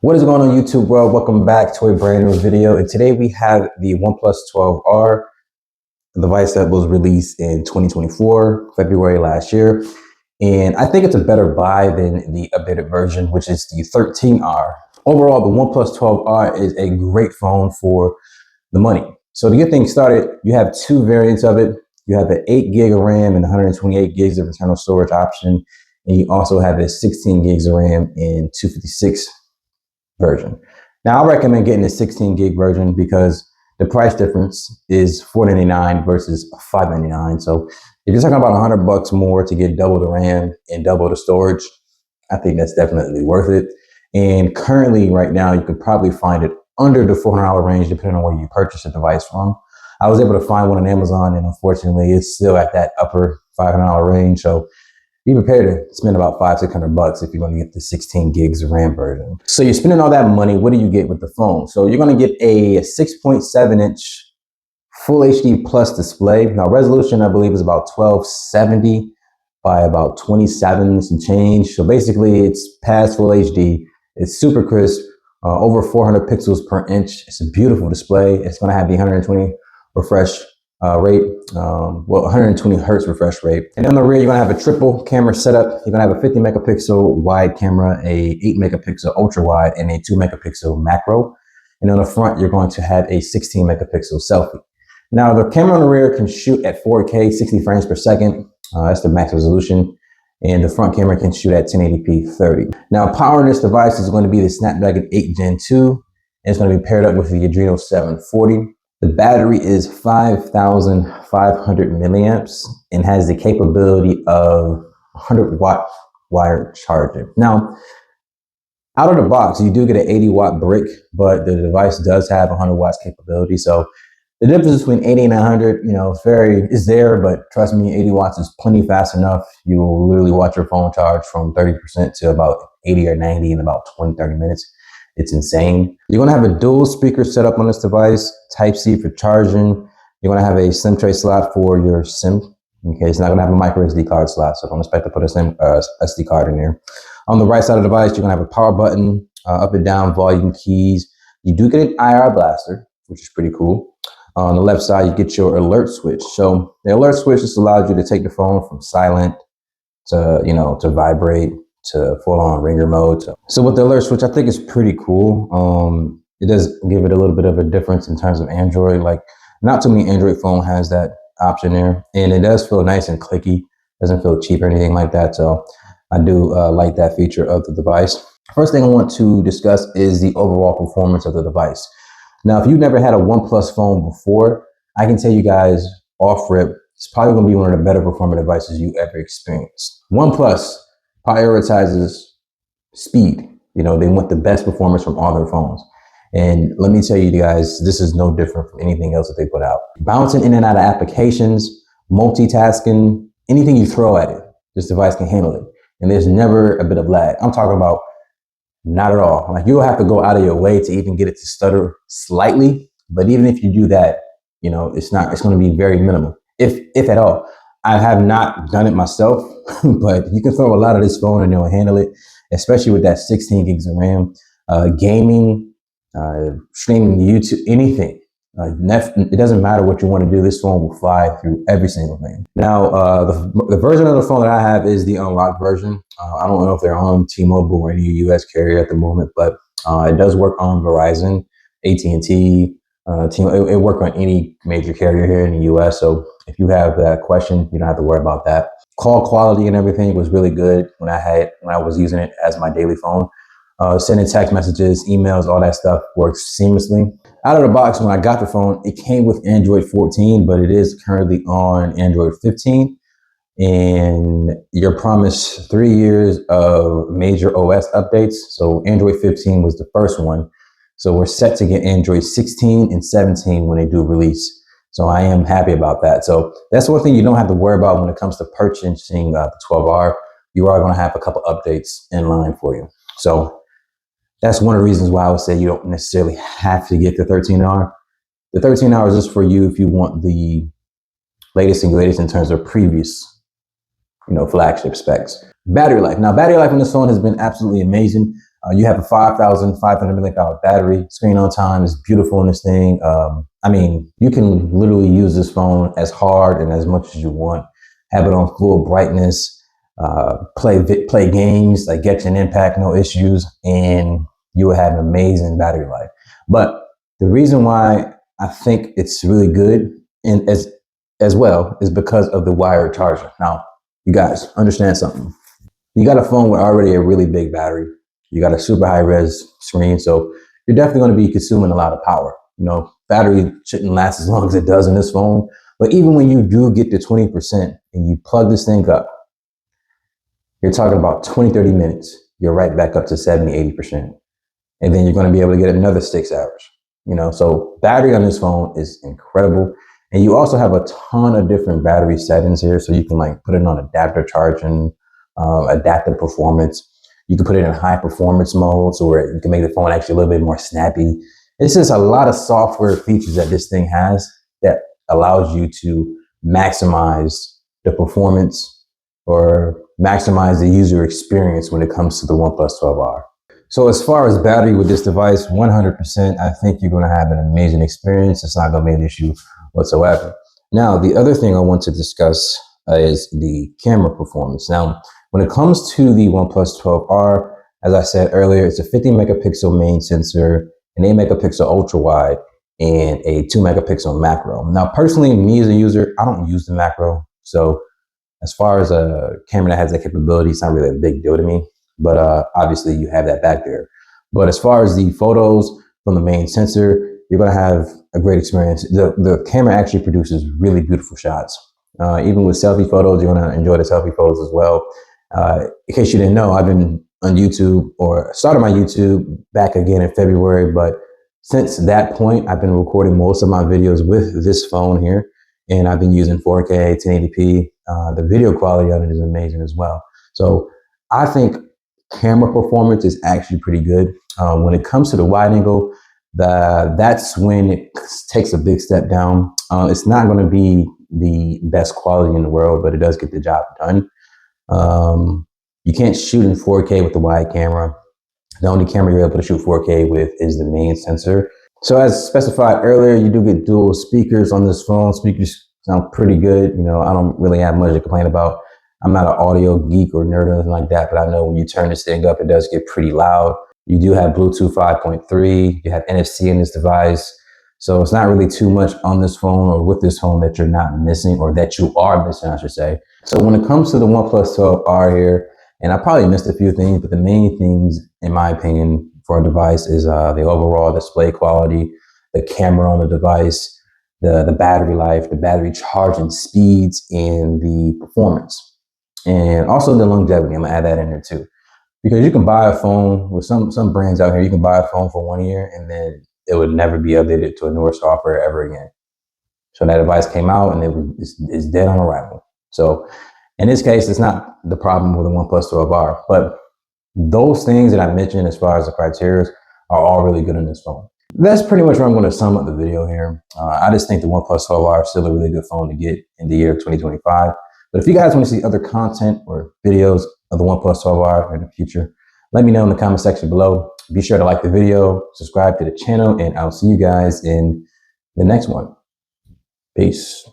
What is going on YouTube world? Welcome back to a brand new video. And today we have the OnePlus 12R, the device that was released in 2024, February last year. And I think it's a better buy than the updated version, which is the 13R. Overall, the OnePlus 12R is a great phone for the money. So to get things started, you have two variants of it. You have the 8 gig of RAM and 128 gigs of internal storage option. And you also have a 16 gigs of RAM and 256 version. Now I recommend getting the 16 gig version because the price difference is $499 versus $599. So if you're talking about $100 more to get double the RAM and double the storage, I think that's definitely worth it. And currently right now, you could probably find it under the $400 range, depending on where you purchase the device from. I was able to find one on Amazon, and unfortunately it's still at that upper $500 range. So be prepared to spend about $500-600 if you're going to get the 16 gigs of RAM version. So you're spending all that money. What do you get with the phone? So you're going to get a 6.7-inch Full HD Plus display. Now resolution, I believe, is about 1270 by about 27 and change. So basically it's past Full HD. It's super crisp, over 400 pixels per inch. It's a beautiful display. It's going to have the 120 refresh rate, 120 hertz refresh rate. And on the rear, you're gonna have a triple camera setup. You're gonna have a 50 megapixel wide camera, a 8 megapixel ultra wide, and a 2 megapixel macro. And on the front, you're going to have a 16 megapixel selfie. Now the camera on the rear can shoot at 4K, 60 frames per second. That's the max resolution. And the front camera can shoot at 1080p 30. Now powering this device is going to be the Snapdragon 8 Gen 2. And it's going to be paired up with the Adreno 740. The battery is 5,500 milliamps and has the capability of 100-watt wired charging. Now, out of the box, you do get an 80-watt brick, but the device does have 100 watts capability. So the difference between 80 and 100, is there, but trust me, 80 watts is plenty fast enough. You will literally watch your phone charge from 30% to about 80 or 90 in about 20-30 minutes. It's insane. You're gonna have a dual speaker setup on this device, Type-C for charging. You're gonna have a SIM tray slot for your SIM. Okay, it's not gonna have a micro SD card slot, so don't expect to put a SIM SD card in there. On the right side of the device, you're gonna have a power button, up and down volume keys. You do get an IR blaster, which is pretty cool. On the left side, you get your alert switch. So the alert switch just allows you to take the phone from silent to, to vibrate, to full-on ringer mode. So with the alert switch, I think it's pretty cool. It does give it a little bit of a difference in terms of Android. Like, not too many Android phone has that option there, and it does feel nice and clicky. Doesn't feel cheap or anything like that. So I do like that feature of the device. First thing I want to discuss is the overall performance of the device. Now, if you've never had a OnePlus phone before, I can tell you guys off rip, it's probably going to be one of the better performing devices you ever experienced. OnePlus prioritizes speed. They want the best performance from all their phones. And let me tell you guys, this is no different from anything else that they put out. Bouncing in and out of applications, multitasking, anything you throw at it, this device can handle it. And there's never a bit of lag. I'm talking about not at all. Like, you'll have to go out of your way to even get it to stutter slightly. But even if you do that, it's going to be very minimal, if at all. I have not done it myself, but you can throw a lot of this phone and it'll handle it, especially with that 16 gigs of RAM. Gaming, streaming YouTube, anything. It doesn't matter what you want to do. This phone will fly through every single thing. Now, the version of the phone that I have is the unlocked version. I don't know if they're on T-Mobile or any US carrier at the moment, but it does work on Verizon, AT&T, it work on any major carrier here in the US. So if you have that question, you don't have to worry about that. Call quality and everything was really good when I was using it as my daily phone. Sending text messages, emails, all that stuff works seamlessly. Out of the box, when I got the phone, it came with Android 14, but it is currently on Android 15. And you're promised 3 years of major OS updates. So Android 15 was the first one. So we're set to get Android 16 and 17 when they do release. So I am happy about that. So that's one thing you don't have to worry about when it comes to purchasing the 12R. You are going to have a couple updates in line for you. So that's one of the reasons why I would say you don't necessarily have to get the 13R. The 13R is just for you if you want the latest and greatest in terms of previous, flagship specs. Battery life. Now, battery life on this phone has been absolutely amazing. You have a 5,500 milliamp hour battery. Screen on time is beautiful in this thing. I mean, you can literally use this phone as hard and as much as you want. Have it on full brightness. Play games like Genshin Impact, no issues, and you will have an amazing battery life. But the reason why I think it's really good and as well is because of the wired charger. Now, you guys understand something. You got a phone with already a really big battery. You got a super high res screen, so you're definitely going to be consuming a lot of power. You know, battery shouldn't last as long as it does in this phone. But even when you do get to 20% and you plug this thing up, you're talking about 20, 30 minutes. You're right back up to 70, 80%. And then you're going to be able to get another 6 hours. You know, so battery on this phone is incredible. And you also have a ton of different battery settings here. So you can like put it on adaptive charging, adaptive performance. You can put it in high performance mode, so where you can make the phone actually a little bit more snappy. It's just a lot of software features that this thing has that allows you to maximize the performance or maximize the user experience when it comes to the OnePlus 12R. So as far as battery with this device, 100%, I think you're going to have an amazing experience. It's not going to be an issue whatsoever. Now, the other thing I want to discuss is the camera performance. Now, when it comes to the OnePlus 12R, as I said earlier, it's a 50 megapixel main sensor, an 8 megapixel ultra wide, and a 2 megapixel macro. Now, personally, me as a user, I don't use the macro. So as far as a camera that has that capability, it's not really a big deal to me. But obviously, you have that back there. But as far as the photos from the main sensor, you're going to have a great experience. The camera actually produces really beautiful shots. Even with selfie photos, you're going to enjoy the selfie photos as well. In case you didn't know, I've been on YouTube or started my YouTube back again in February. But since that point, I've been recording most of my videos with this phone here. And I've been using 4K, 1080p. The video quality on it is amazing as well. So I think camera performance is actually pretty good. When it comes to the wide angle, that's when it takes a big step down. It's not going to be the best quality in the world, but it does get the job done. You can't shoot in 4K with the wide camera. The only camera you're able to shoot 4K with is the main sensor. So as specified earlier, you do get dual speakers on this phone. Speakers sound pretty good. You know, I don't really have much to complain about. I'm not an audio geek or nerd or anything like that, but I know when you turn this thing up, it does get pretty loud. You do have Bluetooth 5.3. You have NFC in this device. So it's not really too much on this phone or with this phone that you're not missing, or that you are missing, I should say. So when it comes to the OnePlus 12R here, and I probably missed a few things, but the main things, in my opinion, for a device is the overall display quality, the camera on the device, the battery life, the battery charging speeds, and the performance. And also the longevity. I'm gonna add that in there too, because you can buy a phone with some brands out here. You can buy a phone for 1 year and then it would never be updated to a newer software ever again. So that device came out and it's dead on arrival. So in this case, it's not the problem with the OnePlus 12R, but those things that I mentioned as far as the criteria are all really good in this phone. That's pretty much where I'm going to sum up the video here. I just think the OnePlus 12R is still a really good phone to get in the year 2025. But if you guys want to see other content or videos of the OnePlus 12R in the future, let me know in the comment section below. Be sure to like the video, subscribe to the channel, and I'll see you guys in the next one. Peace.